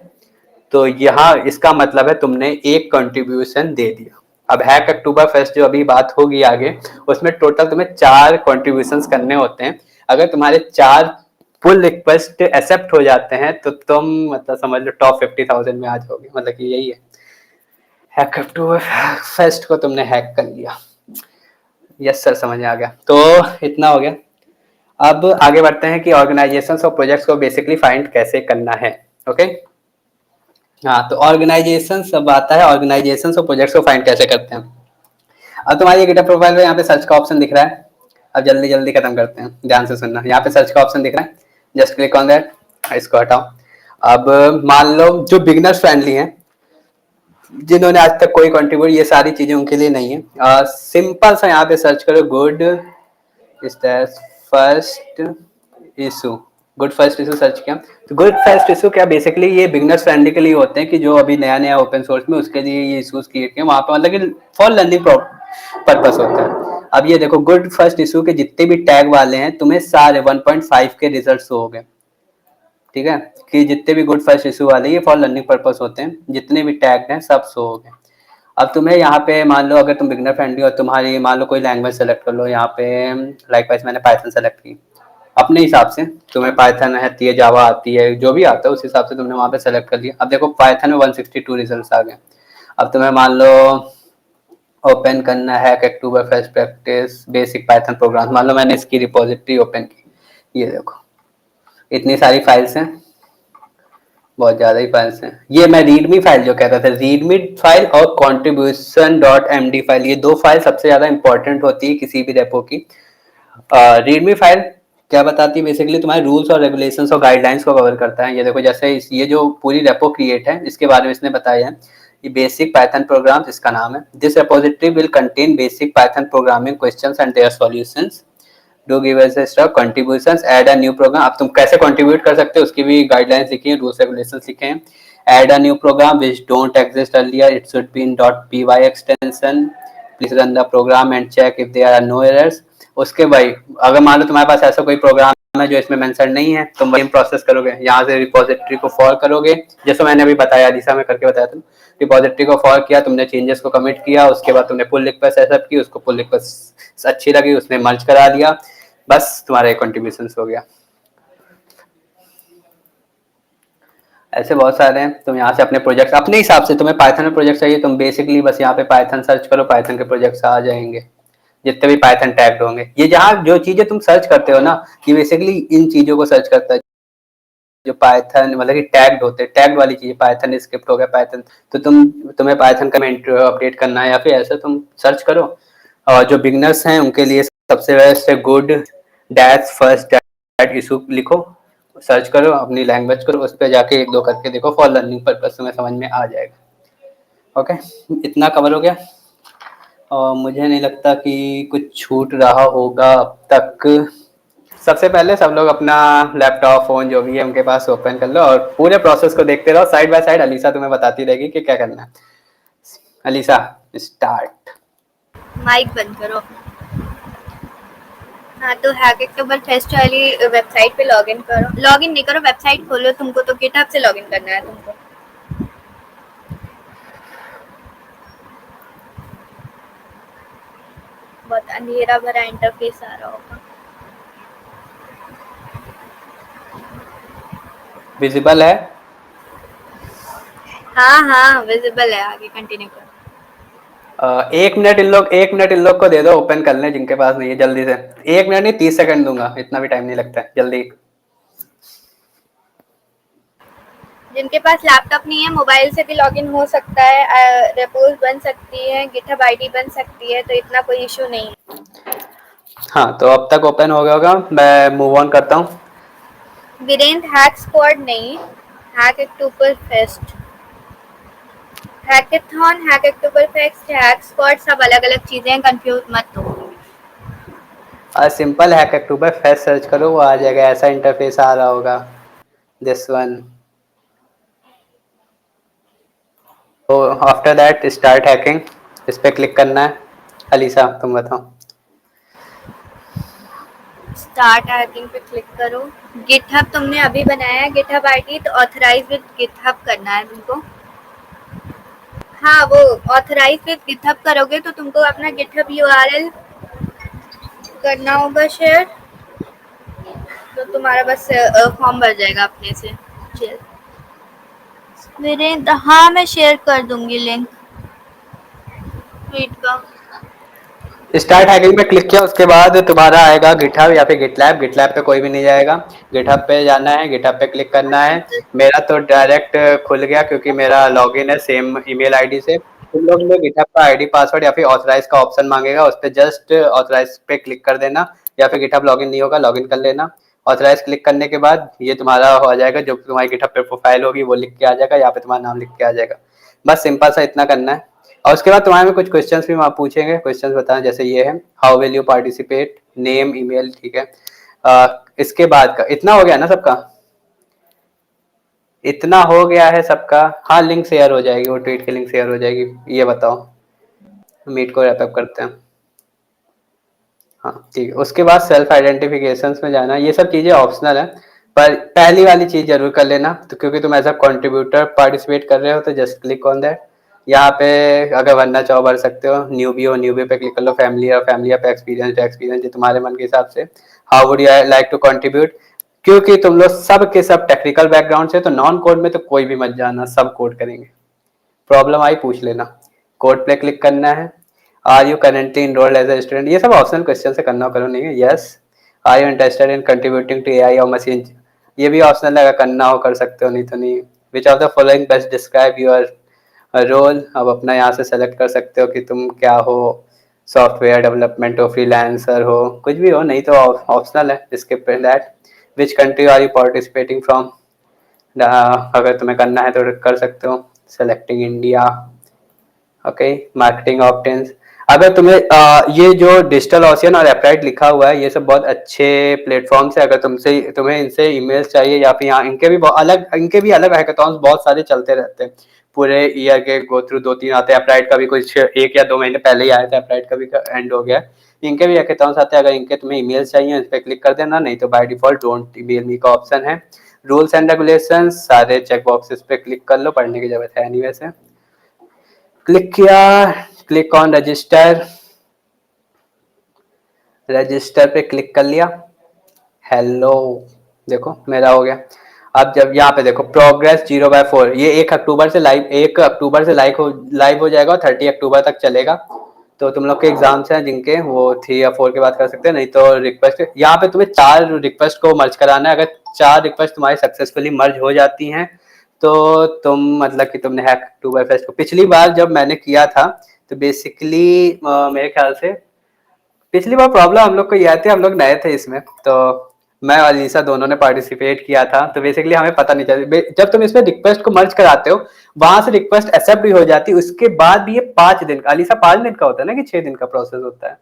तो यहाँ इसका मतलब है तुमने एक कंट्रीब्यूशन दे दिया। अब हैक अक्टूबर फेस्ट जो अभी बात होगी आगे, उसमें टोटल तुम्हें 4 कंट्रीब्यूशंस करने होते हैं। अगर तुम्हारे 4 पुल रिक्वेस्ट एक्सेप्ट हो जाते हैं तो तुम मतलब समझ लो टॉप 50,000 में आ जाओगे, मतलब कि यही है। हैक अक्टूबर फेस्ट को तुमने हैक कर लिया। यस सर, समझ में आ गया। तो इतना हो गया। अब आगे बढ़ते हैं कि ऑर्गेनाइजेशंस और प्रोजेक्ट्स को बेसिकली फाइंड कैसे करना है। ओके, हाँ, तो ऑर्गेनाइजेशन सब आता है, ऑर्गेनाइजेशन और प्रोजेक्ट्स को फाइंड कैसे करते हैं। अब तुम्हारी गिटहब प्रोफाइल में यहाँ पे सर्च का ऑप्शन दिख रहा है। अब जल्दी जल्दी खत्म करते हैं, ध्यान से सुनना। यहाँ पे सर्च का ऑप्शन दिख रहा है, जस्ट क्लिक ऑन दैट, इसको हटाओ। अब मान लो जो बिगनर्स फ्रेंडली हैं, जिन्होंने आज तक कोई कंट्रीब्यूट, ये सारी चीजें उनके लिए नहीं है। सिंपल सा यहाँ पे सर्च करो good first issue, good first issue search किया तो गुड फर्स्ट इशू क्या, बेसिकली ये बिगनर्स फ्रेंडली के लिए होते हैं कि जो अभी नया नया ओपन सोर्स में, उसके लिए ये इशूज क्रिएट किए वहां पे, मतलब कि फॉर लर्निंग पर्पस होता है। अब ये देखो गुड फर्स्ट इशू के जितने भी टैग वाले हैं तुम्हें सारे 1.5 के रिजल्ट हो गए, ठीक है, कि जितने भी गुड फर्स्ट इशू वाले ये फॉर लर्निंग पर्पस होते हैं, जितने भी टैग हैं सब शो हो गए। अब तुम्हें यहाँ पे मान लो अगर तुम बिगनर फ्रेंडली हो, तुम्हारी मान लो कोई लैंग्वेज सेलेक्ट कर लो, यहाँ पे लाइक वाइज मैंने पाइथन सेलेक्ट की अपने हिसाब से, तुम्हें पाइथन आती है, जावा आती है, जो भी आता है उस हिसाब से तुमने वहाँ पे सेलेक्ट कर लिया। अब देखो पाइथन में 162 रिजल्ट आ गए। अब तुम्हें मान लो ओपन करना है October first practice basic Python programme, मान लो मैंने इसकी रिपोजिटरी ओपन की, ये देखो इतनी सारी फाइल्स हैं, बहुत ज्यादा ही फाइल्स हैं। ये मैं रीडमी फाइल जो कहता था, रीडमी फाइल और contribution.md फाइल, ये 2 फाइल सबसे ज्यादा इंपॉर्टेंट होती है किसी भी रेपो की। रीडमी फाइल क्या बताती है, बेसिकली तुम्हारे रूल्स और रेगुलेशंस और गाइडलाइंस को कवर करता है। ये देखो जैसे ये जो पूरी रेपो क्रिएट है इसके बारे में इसने बताया है, ये बेसिक पाइथन प्रोग्राम इसका नाम है। This repository will contain basic Python programming questions and their solutions. Do give us stock contributions, add a new program. अब तुम कैसे कंट्रीब्यूट कर सकते हो उसकी भी गाइडलाइंस लिखी है, रूल्स रेगुलेशंस लिखे हैं। Add a new program which don't exist earlier, it should be in .py extension, please run the program and check if there are no errors. उसके भाई अगर मान लो तुम्हारे पास ऐसा कोई प्रोग्राम है जो इसमें मेंशन नहीं है, तुम वही प्रोसेस करोगे, यहाँ से रिपोजिटरी को फॉर करोगे, जैसे मैंने अभी बताया, दिशा में करके बताया था। रिपोजिटरी को फॉर किया तुमने, चेंजेस को कमिट किया, उसके बाद तुमने पुल रिक्वेस्ट एक्सेप्ट की, उसको पुल रिक्वेस्ट अच्छी लगी, उसने मर्ज करा दिया, बस तुम्हारा कंट्रीब्यूशन हो गया। ऐसे बहुत सारे हैं। तुम यहाँ से अपने प्रोजेक्ट अपने हिसाब से, तुम्हें पाइथन में प्रोजेक्ट चाहिए, तुम बेसिकली बस यहाँ पे पाइथन सर्च करो, पाइथन के प्रोजेक्ट्स आ जाएंगे, जितने भी पाइथन टैग्ड होंगे। ये जहाँ जो चीजें तुम सर्च करते हो ना, ये बेसिकली इन चीजों को सर्च करता है जो पाइथन मतलब कि टैग्ड होते हैं, टैग्ड वाली चीजें, पाइथन स्क्रिप्ट हो गया पाइथन, तो तुम्हें पाइथन का अपडेट करना है या फिर ऐसा तुम सर्च करो। और जो बिगनर्स हैं उनके लिए सबसे बेस्ट है good dash first that issue लिखो, सर्च करो, अपनी लैंग्वेज करो, उस पर जाके एक दो करके देखो, फॉर लर्निंग पर्पज तुम्हें समझ में आ जाएगा। ओके, इतना कवर हो गया और मुझे नहीं लगता कि कुछ छूट रहा होगा अब तक। सबसे पहले सब लोग अपना लैपटॉप फोन जो भी है उनके पास ओपन कर लो और पूरे प्रोसेस को देखते रहो साइड बाय साइड। अलीसा तुम्हें बताती रहेगी कि क्या करना है। Alyssa start. माइक बंद करो। हाँ, तो हैक अक्टूबर फेस्ट वाली वेबसाइट पे लॉगिन करो। लॉगिन नहीं करो, वेबसाइट खोलो। तुमको तो गिटहब से लॉगिन करना है तुमको। बहुत अंधेरा भरा इंटरफेस आ रहा होगा। विजिबल है? हाँ हाँ विजिबल है, आगे कंटिन्यू करो। 1 मिनट इन लोग को दे दो, ओपन कर लें जिनके पास नहीं है जल्दी से। 1 मिनट नहीं, 30 सेकंड दूंगा, इतना भी टाइम नहीं लगता है, जल्दी। जिनके पास लैपटॉप नहीं है मोबाइल से भी लॉगिन हो सकता है, रेपोज बन सकती है, गिटहब आईडी बन सकती है, तो इतना कोई इशू नहीं है। हाँ, तो अब तक ओपन हो गया होगा, मैं मूव ऑन करता हूँ। वीरेंद्र हैक स्क्वाड नहीं, हैक अक्टूबर फेस्ट। हैकेथॉन, हैक अक्टूबर फेस्ट, हैक स्क्वाड सब अलग अलग चीजें हैं, कंफ्यूज मत हो। सिंपल हैक अक्टूबर फेस्ट सर्च करो, वो आ जाएगा, ऐसा इंटरफेस आ रहा होगा, दिस वन। तो आफ्टर दैट स्टार्ट हैकिंग, इस पे क्लिक करना है। अलीसा तुम बताओ। स्टार्ट हैकिंग पे क्लिक करो। गिटहब तुमने अभी बनाया है गिटहब आईडी, तो ऑथराइज विद गिटहब करना है तुमको। हाँ, वो ऑथराइज विद गिटहब करोगे तो तुमको अपना गिटहब यूआरएल करना होगा शेयर, तो तुम्हारा बस फॉर्म भर जाएगा अपने से। चल वीरेंद्र, हाँ मैं शेयर कर दूंगी लिंक ट्वीट का। स्टार्ट हैकिंग पे क्लिक किया, उसके बाद तुम्हारा आएगा गिटहब या फिर गिटलैब। गिटलैब पे कोई भी नहीं जाएगा, गिटहब पे जाना है, गिटहब पे क्लिक करना है। मेरा तो डायरेक्ट खुल गया क्योंकि मेरा लॉगिन है सेम ईमेल आईडी से। तुम लोग में गिटहब का आईडी पासवर्ड या फिर ऑथराइज का ऑप्शन मांगेगा, उस पर जस्ट ऑथराइज पे क्लिक कर देना, या फिर गिटहब लॉगिन नहीं होगा लॉगिन कर लेना। ऑथराइज क्लिक करने के बाद ये तुम्हारा हो जाएगा, जो तुम्हारी गिटहब पे प्रोफाइल होगी वो लिख के आ जाएगा, यहाँ पे तुम्हारा नाम लिख के आ जाएगा। बस सिंपल सा इतना करना है। और उसके बाद तुम्हारे में कुछ क्वेश्चंस भी वहाँ पूछेंगे, क्वेश्चंस बताना, जैसे ये है how will you participate, name email, ठीक है। इसके बाद का इतना हो गया ना सबका? इतना हो गया है सबका? हाँ, लिंक शेयर हो जाएगी, वो ट्वीट की लिंक शेयर हो जाएगी। ये बताओ, मीट को रैप अप करते हैं। हाँ ठीक है, उसके बाद सेल्फ आइडेंटिफिकेशन में जाना, ये सब चीज़ें ऑप्शनल है, पर पहली वाली चीज़ जरूर कर लेना। तो क्योंकि तुम एज अ कंट्रीब्यूटर पार्टिसिपेट कर रहे हो, तो जस्ट क्लिक ऑन दैट। यहाँ पे अगर भरना चाहो भर सकते हो, न्यूबी हो न्यूबी पे क्लिक कर लो, फैमिली और फैमिली पे एक्सपीरियंस जो तुम्हारे मन के हिसाब से। How would you like to contribute, क्योंकि तुम लोग सब के सब टेक्निकल बैकग्राउंड से, तो नॉन कोड में तो कोई भी मत जाना, सब कोड करेंगे, प्रॉब्लम आई पूछ लेना। कोड पे क्लिक करना है। Are you currently enrolled as a student, ये सब ऑप्शनल क्वेश्चन से करना करो नहीं है। Yes. Are you interested in contributing to AI और मशीन, ये भी ऑप्शनल है, अगर करना हो कर सकते हो, नहीं तो नहीं। Which of the following best describe your role, अब अपना यहाँ से सेलेक्ट कर सकते हो कि तुम क्या हो, सॉफ्टवेयर डेवलपमेंट हो, फ्रीलांसर हो, कुछ भी हो, नहीं तो ऑप्शनल है, skip that. Which country are you participating from, अगर तुम्हें करना है तो कर सकते हो, selecting India. Okay, marketing options, अगर तुम्हें ये जो डिजिटल ओशियन और एप्राइट लिखा हुआ है, ये सब बहुत अच्छे प्लेटफॉर्म्स है। अगर तुम्हें इनसे ईमेल्स चाहिए या फिर यहाँ इनके भी अलग हैकाथॉन्स बहुत सारे चलते रहते हैं पूरे ईयर के। गो थ्रू 2-3 आते हैं। एप्राइट का भी कुछ 1 या 2 महीने पहले ही आया था, एप्राइट का भी एंड हो गया। इनके भी हैकाथॉन्स आते हैं। अगर इनके तुम्हें ईमेल्स चाहिए इस पर क्लिक कर देना, नहीं तो by default don't email me का ऑप्शन है। रूल्स एंड रेगुलेशंस सारे चेक बॉक्सेस पे क्लिक कर लो, पढ़ने की जरूरत है नहीं वैसे। क्लिक किया, क्लिक ऑन रजिस्टर, रजिस्टर पे क्लिक कर लिया। हेलो, देखो मेरा हो गया। अब जब यहाँ पे देखो प्रोग्रेस 0/4, ये 1 अक्टूबर से लाइव हो जाएगा और 30 अक्टूबर तक चलेगा। तो तुम लोग के एग्जाम्स हैं जिनके, वो 3 या 4 के बाद कर सकते हैं, नहीं तो रिक्वेस्ट यहाँ पे तुम्हें 4 रिक्वेस्ट को मर्ज कराना है। अगर 4 रिक्वेस्ट तुम्हारी सक्सेसफुली मर्ज हो जाती हैं तो तुम मतलब कि तुमने हैक अक्टूबर फेस्ट को, पिछली बार जब मैंने किया था तो बेसिकली मेरे ख्याल से पिछली बार प्रॉब्लम हम लोग को ये आई थी, हम लोग नए थे इसमें, तो मैं और अलीसा दोनों ने पार्टिसिपेट किया था। तो बेसिकली हमें पता नहीं चलती, जब तुम इसमें रिक्वेस्ट को मर्ज कराते हो वहां से रिक्वेस्ट एक्सेप्ट भी हो जाती है, उसके बाद भी ये 5 दिन का, अलीसा 5 दिन का होता है ना कि 6 दिन का प्रोसेस होता है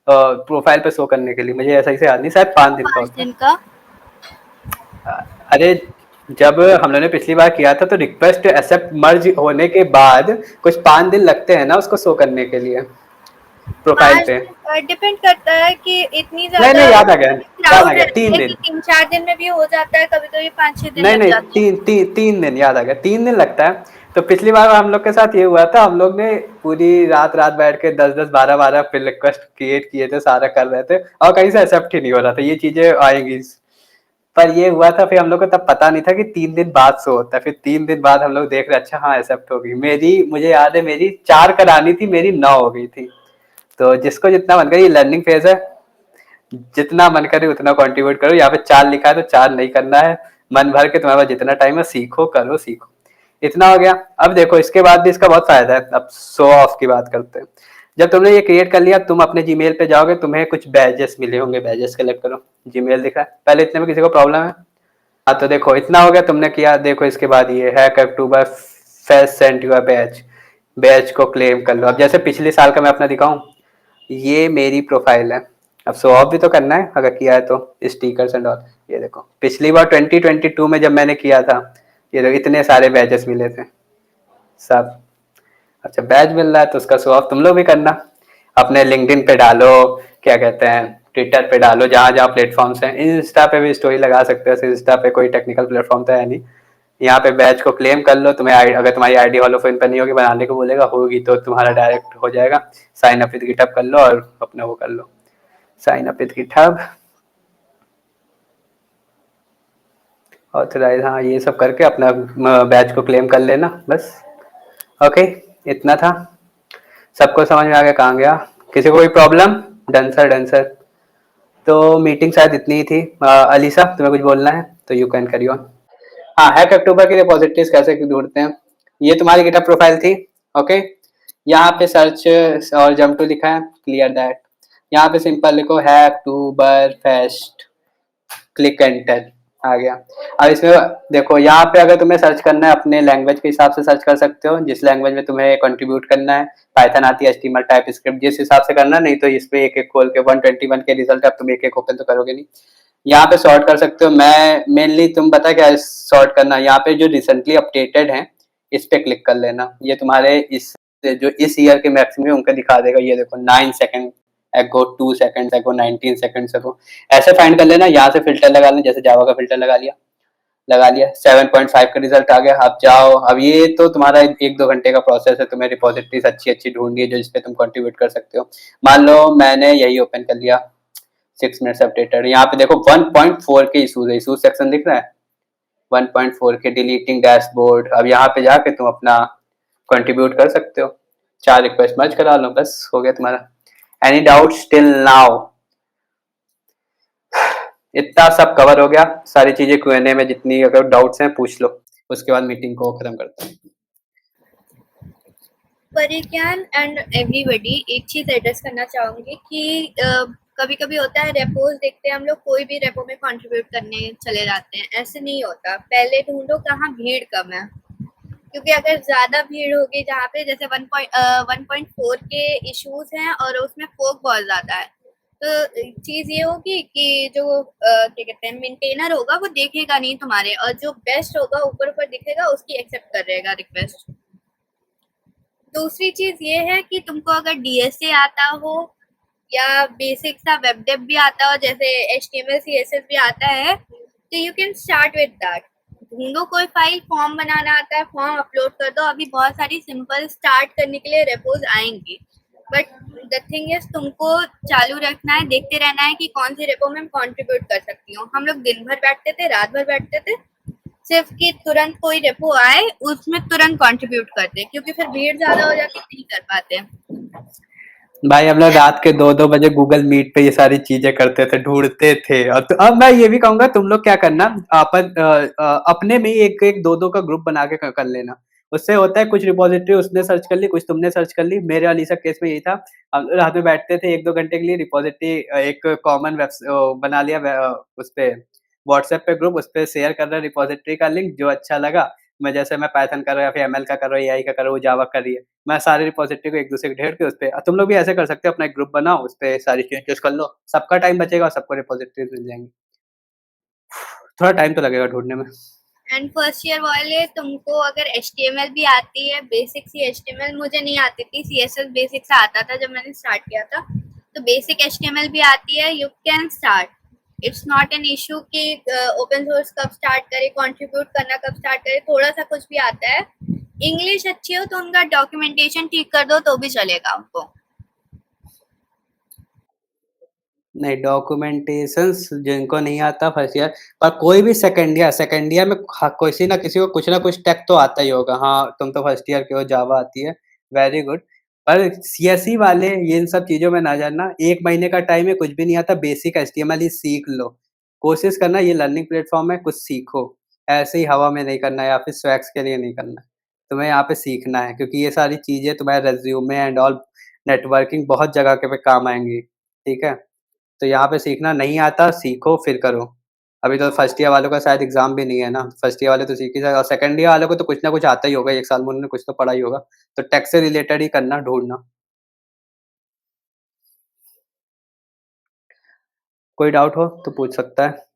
प्रोफाइल पे शो करने के लिए? मुझे ऐसा ही से याद नहीं, शायद 5 दिन का 5 होता दिन का। है। अरे जब हम लोगों ने पिछली बार किया था तो रिक्वेस्ट एक्सेप्ट मर्ज होने के बाद कुछ 5 दिन लगते हैं ना उसको शो करने के लिए प्रोफाइल पे। डिपेंड करता है कि इतनी नहीं ज्यादा नहीं, याद आ गया, याद आ क्राउड गया, रहती 3 है कि दिन 3-4 दिन में भी हो जाता है, कभी कभी 5-6 दिन नहीं लग नहीं, जाते हैं। 3 दिन याद आ गया, 3 दिन लगता है। तो पिछली बार हम लोग के साथ ये हुआ था, हम लोग ने पूरी रात रात बैठ के 10-10 12-12 फिर रिक्वेस्ट क्रिएट किए थे, सारा कर रहे थे और कहीं से एक्सेप्ट ही नहीं हो रहा था। ये चीजें आएंगी, पर ये हुआ था फिर हम लोग को तब पता नहीं था कि 3 दिन बाद शो होता है। फिर 3 दिन बाद हम लोग देख रहे, अच्छा हाँ एक्सेप्ट होगी। मुझे याद है मेरी 4 करानी थी, मेरी 9 हो गई थी। तो जिसको जितना मन करे, ये लर्निंग फेज है, जितना मन करे उतना कंट्रीब्यूट करो। यहाँ पे 4 लिखा है तो 4 नहीं करना है, मन भर के तुम्हारे पास जितना टाइम है सीखो करो सीखो। इतना हो गया। अब देखो इसके बाद भी इसका बहुत फायदा है। अब शो ऑफ की बात करते हैं। जब तुमने ये क्रिएट कर लिया, तुम अपने जीमेल पे जाओगे, तुम्हें कुछ बैजेस मिले होंगे, बैजेस कलेक्ट करो। जीमेल दिखा है पहले, इतने में किसी को प्रॉब्लम है? हाँ तो देखो इतना हो गया, तुमने किया। देखो इसके बाद ये Hacktoberfest sent your badge, badge को क्लेम कर लो। अब जैसे पिछले साल का मैं अपना दिखाऊं, ये मेरी प्रोफाइल है। अब शो ऑफ भी तो करना है अगर किया है तो, स्टिकर्स एंड ऑल। ये देखो पिछली बार 2022 में जब मैंने किया था, ये देखो इतने सारे बैचेस मिले थे सब। अच्छा बैच मिल रहा है तो उसका शो ऑफ तुम लोग भी करना, अपने लिंक्डइन पे डालो, क्या कहते हैं ट्विटर पे डालो, जहाँ जहाँ प्लेटफॉर्म्स हैं। इंस्टा पे भी स्टोरी लगा सकते हो, इंस्टा पे कोई टेक्निकल प्लेटफॉर्म तो है नहीं। यहाँ पे बैच को क्लेम कर लो। तुम्हें अगर तुम्हारी आईडी हॉलो फोन पर नहीं होगी, बनाने को बोलेगा, होगी तो तुम्हारा डायरेक्ट हो जाएगा। साइन अप विद गिटहब कर लो और अपना वो कर लो, sign up with GitHub, authorize, हाँ ये सब करके अपना बैच को क्लेम कर लेना बस। ओके, इतना था। सबको समझ में आ गया? कहाँ गया? किसी को कोई problem? Done sir, done sir. तो मीटिंग शायद इतनी ही थी। अलीसा तुम्हें कुछ बोलना है तो यू कैन कैरी ऑन। हाँ, हैक अक्टूबर के रिपोजिटरीज कैसे ढूंढते हैं? ये तुम्हारी गिटहब प्रोफाइल थी। ओके, यहाँ पे सर्च और जंप टू लिखा है, क्लियर दैट। यहाँ पे सिंपल लिखो Hacktoberfest, click enter, आ गया। अब इसमें देखो, यहाँ पे अगर तुम्हें सर्च करना है अपने लैंग्वेज के हिसाब से सर्च कर सकते हो, जिस लैंग्वेज में तुम्हें कंट्रीब्यूट करना है। पाइथन आती है, एचटीएमएल, टाइपस्क्रिप्ट, जिस हिसाब से करना, नहीं तो इस पे एक एक खोल के 121 के रिजल्ट, अब तुम एक एक ओपन तो करोगे नहीं। यहाँ पे सॉर्ट कर सकते हो। मैं मेनली, तुम पता क्या सॉर्ट करना, यहाँ पे जो रिसेंटली अपडेटेड है इस पे क्लिक कर लेना। ये तुम्हारे इस ईयर के मैक्सिमम उनका दिखा देगा। ये देखो 9 सेकंड एगो, 2 सेकंड एगो, 19 सेकंड एगो, ऐसे फाइंड कर लेना। यहाँ से फिल्टर लगा लेना, जैसे जावा का फिल्टर लगा लिया 7.5 का रिजल्ट आ गया। अब जाओ, अब ये तो तुम्हारा 1-2 घंटे का प्रोसेस है। तुम्हें रिपोजिटरीज अच्छी अच्छी ढूंढनी है जो जिसपे तुम कंट्रीब्यूट कर सकते हो। मान लो मैंने यही ओपन कर लिया, 6 मिनट्स अपडेटेड। यहाँ पे देखो 1.4 के इशूज है, इशूज सेक्शन दिख रहा है 1.4 के, डिलीटिंग डैशबोर्ड। अब यहाँ पे जाके तुम अपना कंट्रीब्यूट कर सकते हो। 4 रिक्वेस्ट मर्ज करा लो, बस हो गया तुम्हारा। Any doubt till now? इतना सब कवर हो गया, सारी चीजें Q&A में जितनी अगर डाउट्स हैं पूछ लो, उसके बाद मीटिंग को खत्म करते हैं। परिज्ञान एंड एवरीबॉडी, एक चीज एड्रेस करना चाहूंगी कि कभी कभी होता है रेपोज देखते हैं हम लोग, कोई भी रेपो में कंट्रीब्यूट करने चले जाते हैं। ऐसे नहीं होता, पहले ढूंढो कहाँ भीड़ कम है। क्योंकि अगर ज़्यादा भीड़ होगी जहाँ पे जैसे 1.4 के इश्यूज़ हैं और उसमें फोक बहुत ज़्यादा है, तो चीज़ ये होगी कि जो क्या कहते हैं मेंटेनर होगा वो देखेगा नहीं तुम्हारे, और जो बेस्ट होगा ऊपर दिखेगा उसकी एक्सेप्ट कर रहेगा रिक्वेस्ट। दूसरी चीज़ ये है कि तुमको अगर डीएसए आता हो या बेसिक सा वेब डेव भी आता हो, जैसे HTML CSS भी आता है, तो you can start with that. ढूंढो कोई फाइल, फॉर्म बनाना आता है, फॉर्म अपलोड कर दो। अभी बहुत सारी सिंपल स्टार्ट करने के लिए रेपोज आएंगी, बट द थिंग इज तुमको चालू रखना है, देखते रहना है कि कौन सी रेपो में कंट्रीब्यूट कर सकती हूँ। हम लोग दिन भर बैठते थे, रात भर बैठते थे, सिर्फ कि तुरंत कोई रेपो आए उसमें तुरंत कंट्रीब्यूट करते, क्योंकि फिर भीड़ ज्यादा हो जाती, नहीं कर पाते। भाई हम लोग रात के 2-2 बजे गूगल मीट पे ये सारी चीजें करते थे, ढूंढते थे। और तो अब मैं ये भी कहूंगा तुम लोग क्या करना, अपने में ही एक एक 2-2 का ग्रुप बना के कर लेना। उससे होता है कुछ रिपोजिटरी उसने सर्च कर ली, कुछ तुमने सर्च कर ली। मेरे अलीसा केस में यही था, हम रात में बैठते थे 1-2 घंटे के लिए, रिपोजिटरी एक कॉमन वेब बना लिया, उस पे व्हाट्सएप पे ग्रुप, उस पे शेयर कर रहा रिपोजिटरी का लिंक, जो अच्छा लगा। मैं पाइथन कर रहा हूँ या फिर एमएल का कर रहा हूँ, एआई का कर रहा हूँ, जावा कर रही है, मैं सारे रिपोजिटरी को एक दूसरे के ढेर के उस पे, तुम लोग भी ऐसे कर सकते हो, अपना एक ग्रुप बनाओ, उस पे सारी चेंजेस कर लो, सबका टाइम बचेगा और सबको रिपोजिटरी मिल जाएंगी। थोड़ा टाइम तो लगेगा ढूंढने में। एंड फर्स्ट ईयर वाले तुमको अगर HTML भी आती है, बेसिक सी HTML, मुझे नहीं आती थी, CSS बेसिक से आता था जब मैंने स्टार्ट किया था, तो बेसिक HTML भी आती है, you can start. It's not an issue कि ओपन सोर्स कब स्टार्ट करे, कंट्रीब्यूट करना कब स्टार्ट करे, थोड़ा सा कुछ भी आता है। इंग्लिश अच्छी हो तो उनका डॉक्यूमेंटेशन ठीक कर दो तो भी चलेगा उनको। नहीं, डॉक्यूमेंटेशंस जिनको नहीं आता फर्स्ट ईयर, पर कोई भी सेकंड ईयर में किसी ना किसी को कुछ ना कुछ टेक तो आता ही होगा। हाँ, तुम तो फर्स्ट ईयर के हो, जावा आती है, वेरी गुड। पर सीएसई वाले ये इन सब चीजों में ना जानना, 1 महीने का टाइम है, कुछ भी नहीं आता, बेसिक एचटीएमएल ही सीख लो। कोशिश करना ये लर्निंग प्लेटफॉर्म है, कुछ सीखो, ऐसे ही हवा में नहीं करना या फिर स्वैग्स के लिए नहीं करना। तुम्हें यहाँ पे सीखना है, क्योंकि ये सारी चीजें तुम्हारे रेज्यूमे एंड ऑल नेटवर्किंग बहुत जगह के पे काम आएंगी। ठीक है, तो यहाँ पे सीखना, नहीं आता सीखो फिर करो। अभी तो फर्स्ट ईयर वालों का शायद एग्जाम भी नहीं है ना, फर्स्ट ईयर वाले तो सीख ही जाए, और सेकंड ईयर वालों को तो कुछ ना कुछ आता ही होगा, 1 साल में उन्होंने कुछ तो पढ़ा ही होगा। तो टेक से रिलेटेड ही करना, ढूंढना। कोई डाउट हो तो पूछ सकता है।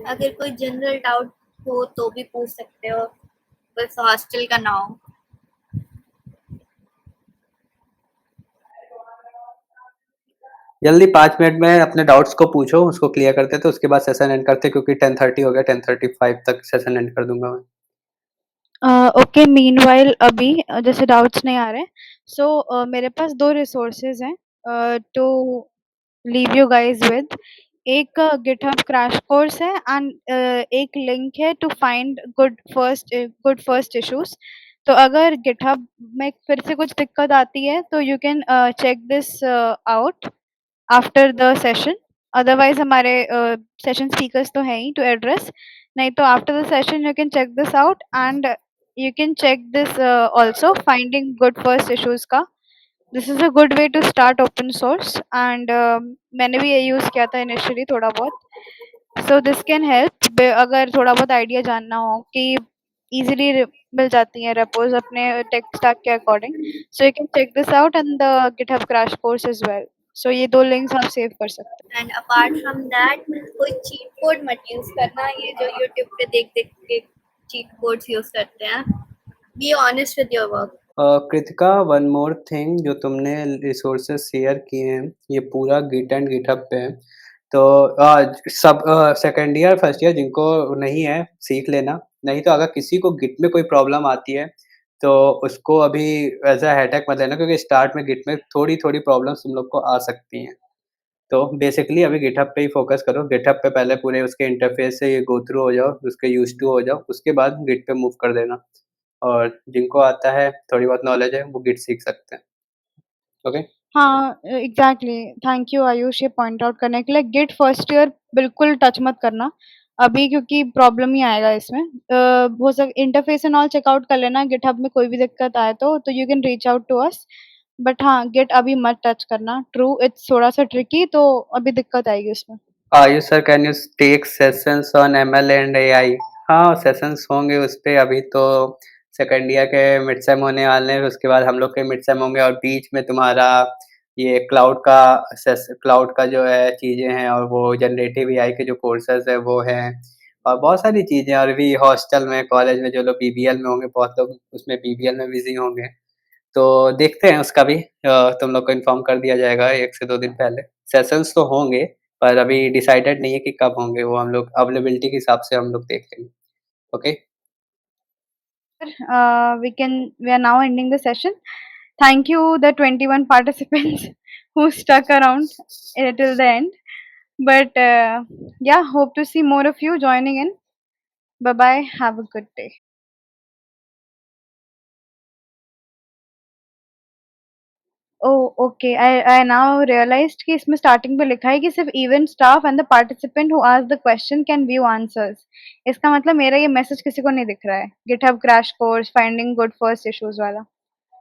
अगर कोई जनरल डाउट हो तो भी पूछ सकते हो, बस हॉस्टल का ना हो। जल्दी 5 मिनट में अपने डाउट्स को पूछो, उसको क्लियर करते तो उसके बाद सेशन एंड करते, क्योंकि 10:30 हो गया, 10:35 तक सेशन एंड कर दूंगा मैं। ओके, मीनवाइल अभी जैसे डाउट्स नहीं आ रहे, सो मेरे पास 2 रिसोर्सेज हैं to leave you guys with. एक गिटहब क्रैश कोर्स है एंड एक लिंक है to find good first issues. तो अगर गिटहब में फिर से कुछ दिक्कत आती है तो you can check this out after the session. Otherwise हमारे सेशन स्पीकर्स तो हैं ही टू एड्रेस, नहीं तो after the session you can check this out and you can check this also finding good first issues का। this is a good way to start open source and मैंने भी ये use किया था initially थोड़ा बहुत, so this can help अगर थोड़ा बहुत आइडिया जानना हो कि easily मिल जाती हैं repos अपने tech stack के according, so you can check this out and the GitHub crash course as well। so ये 2 लिंक्स आप सेव कर सकते हैं। एंड अपार्ट फ्रॉम दैट कोई चीट कोड मत यूज करना, ये जो यूट्यूब पे देख देख के चीट कोड्स यूज करते हैं। Be honest with your work. Kritika, one more thing, जो तुमने रिसोर्सेज शेयर किए हैं ये पूरा गिट एंड गिटहब पे है, तो सब सेकेंड ईयर फर्स्ट ईयर जिनको नहीं है सीख लेना। नहीं तो अगर किसी को गिट में कोई प्रॉब्लम आती है तो उसको अभी एज अ हेडेक मत लेना, क्योंकि स्टार्ट में गिट में थोड़ी थोड़ी प्रॉब्लम्स तुम लोग को आ सकती हैं। तो बेसिकली अभी गिटहब पे ही फोकस करो, गिटहब पे पहले पूरे उसके इंटरफेस से ये गो थ्रू हो जाओ, उसके यूज टू हो जाओ, उसके बाद गिट पे मूव कर देना। और जिनको आता है, थोड़ी बहुत नॉलेज है, वो गिट सीख सकते हैं। ओके? हाँ, एग्ज़ैक्टली, थैंक यू आयुष ये पॉइंट आउट करने के लिए। गिट फर्स्ट ईयर बिल्कुल टच मत करना अभी, क्योंकि प्रॉब्लम ही आएगा इसमें। हो सक इंटरफेस एंड ऑल चेकआउट कर लेना, गिटहब में कोई भी दिक्कत आए तो you can reach out to us. But हाँ, गिट अभी मत टच करना। ट्रू, इट्स थोड़ा-सा ट्रिकी, तो अभी दिक्कत आएगी उसमें। Ayush sir, can you take sessions on ML and AI? हाँ, सेशंस होंगे उस पे। अभी तो सेकंड ईयर के मिड सेम होने वाले हैं, उसके बाद हम लोग के मिड सेम होंगे, और बीच में तुम्हारा ये क्लाउड का जो है चीज़ें हैं, और वो जनरेटिव एआई के जो कोर्सेज है वो हैं, और बहुत सारी चीज़ें। और अभी हॉस्टल में कॉलेज में जो लोग बीबीएल में होंगे, बहुत लोग उसमें बीबीएल में बिजी होंगे। तो देखते हैं उसका भी, तुम लोग को इन्फॉर्म कर दिया जाएगा 1 से 2 दिन पहले। सेशंस तो होंगे, पर अभी डिसाइडेड नहीं है कि कब होंगे, वो हम लोग अवेलेबिलिटी के हिसाब से हम लोग देख लेंगे। Okay? We are now ending the session. Thank you, the 21 participants who stuck around till the end. But yeah, hope to see more of you joining in. Bye bye. Have a good day. Oh, okay. I now realized कि इसमें starting पे लिखा है कि सिर्फ event staff and the participant who asked the question can view answers. इसका मतलब मेरा ये message किसी को नहीं दिख रहा है. GitHub crash course, finding good first issues वाला.